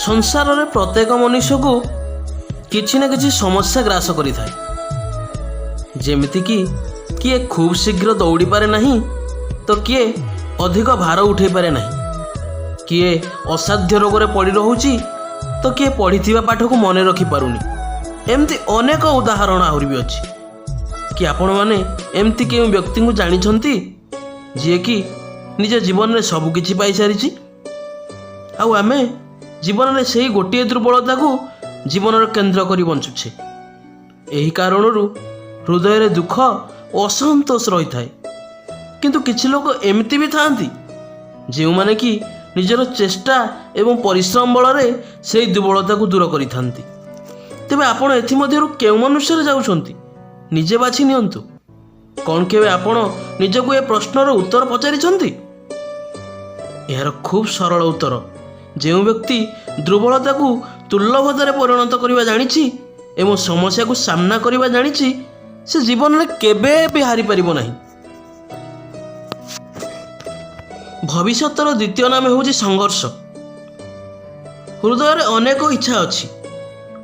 संसार रे प्रत्येक मनुष्य को किसी न किसी समस्या ग्रास करि थाए। जेमिति कि किए खूब शीघ्र दौड़ी पारे नहीं तो किए अधिक भार उठे पारे नहीं, किए असाध्य रोग रे पड़ी रहुची तो किए पढ़िथिबा पाठ को मने रखि पारुनी। एमती अनेक उदाहरण आहुरी भी अच्छी कि आपण माने एमती के व्यक्ति को जानिछंती जे कि निज जीवन में सब किछि पाई सारिछि, आउ आमे जीवन में सही गोटे दुर्बलता को जीवन केन्द्र करी बंचुछे। एही कारणरू हृदय रे दुख और असंतोष रही थाए। किंतु किछि लोक एमती भी थांती जो माने कि निजर चेष्टा एवं परिश्रम बल रे से दुर्बलता को दूर करि थांती। तेबे आपण एथि मध्यरु केउ मनुष्य रे जाउछंती निजे बाछि नियंतु। कौन केबे आपण निजको ए प्रश्नर उत्तर पचारिछंती? यार खूब सरल उत्तर, जो व्यक्ति दुर्बलता को दुर्लभतार परिणत करने जानी एवं समस्या को सामना करने जानी से जीवन में केबे भी हारी पारिबो नहीं। भविष्यतर द्वितीय नाम हूँ संघर्ष। हृदय अनेक इच्छा अच्छी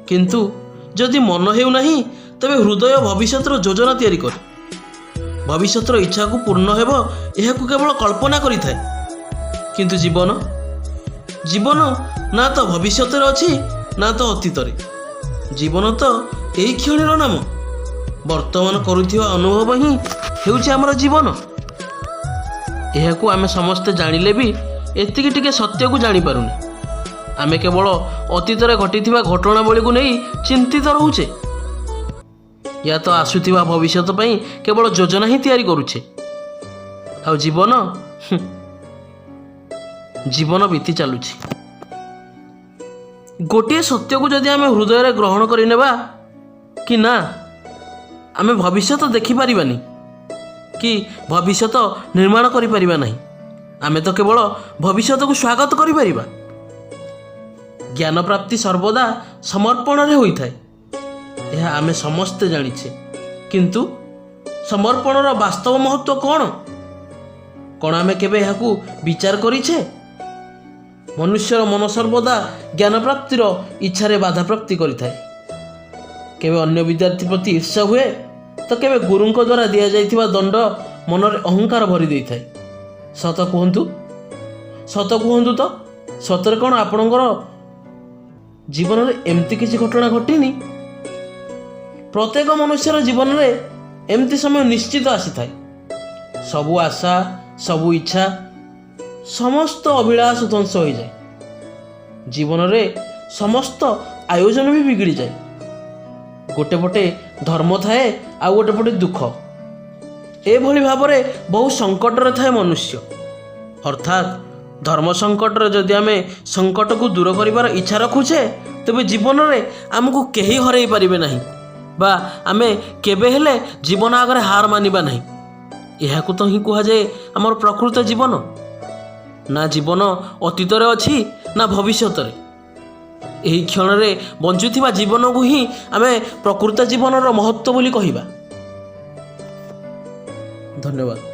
किंतु जदि मन हेउ नहीं तबे हृदय भविष्यतर योजना तैयारी करे। भविष्यतर इच्छा को पूर्ण हेब यह केवल कल्पना करि थाए। किंतु जीवन जीवन ना तो भविष्य अच्छी ना तो अतीत। जीवन तो यही क्षणर नाम। वर्तमान करुथिबा अनुभव ही हेउछि हमर जीवन। यह को आमे समस्ते जानिले भी एतिकी टिके सत्य को जानी पारुनी। आमे केवल अतीत रे घटिथिबा घटनावली को नहीं चिंतित रहूचे या तो आसुथिबा भविष्यत पई केवल योजना ही तैयारी करूचे। आ जीवन जीवन बीती चलुछि। गोटे सत्य को जदि आमे हृदय रे ग्रहण करि नेबा कि ना आमे भविष्य तो देखि परिबानी कि भविष्य तो निर्माण करि परिबा नहीं, आमे तो केवल भविष्य को स्वागत करि परिबा। ज्ञान प्राप्ति सर्वदा समर्पण रे होई थाए, यह आमे समस्ते जानिछे। किंतु समर्पणर वास्तव महत्व कौन कौन आमे केबे याकू विचार करिछे? मनुष्यर मन सर्वदा ज्ञान प्राप्तिर इच्छा बाधा प्राप्ति करिथाए। केबे अन्य विद्यार्थी प्रति ईर्ष्या हुए तो केबे गुरु द्वारा दि जाइथिबा दंड मनरे अहंकार भरी देई थाए। सत कहतु तो सतरे कौन आपणकर जीवन में एमती किसी घटना घटिनी? प्रत्येक मनुष्यर जीवन में एमती समय निश्चित आसी थाए। सबु आशा सबु इच्छा समस्त अभिलाष ध्वंस हो जाए। जीवन में समस्त आयोजन भी बिगड़ी जाए। गोटे पटे धर्म थाए आ गोटे पटे दुख। एभली भाव में बहु संकट रे थाए मनुष्य। अर्थात धर्म संकट रे जदि आमे संकट को दूर करिवार इच्छा रखुछे तेबे जीवन में आमको केही हरई पारिबे नहीं बा आमे केबे हेले जीवन आगरे हार मानिबा नहीं। यह तो ही कह जाए आमर प्रकृत जीवन। ना जीवन अतीत रे अछि ना भविष्यत रे। एही क्षण रे बंचुथिबा जीवन को ही आमे प्रकृत जीवनर महत्व बोली कहिबा। धन्यवाद।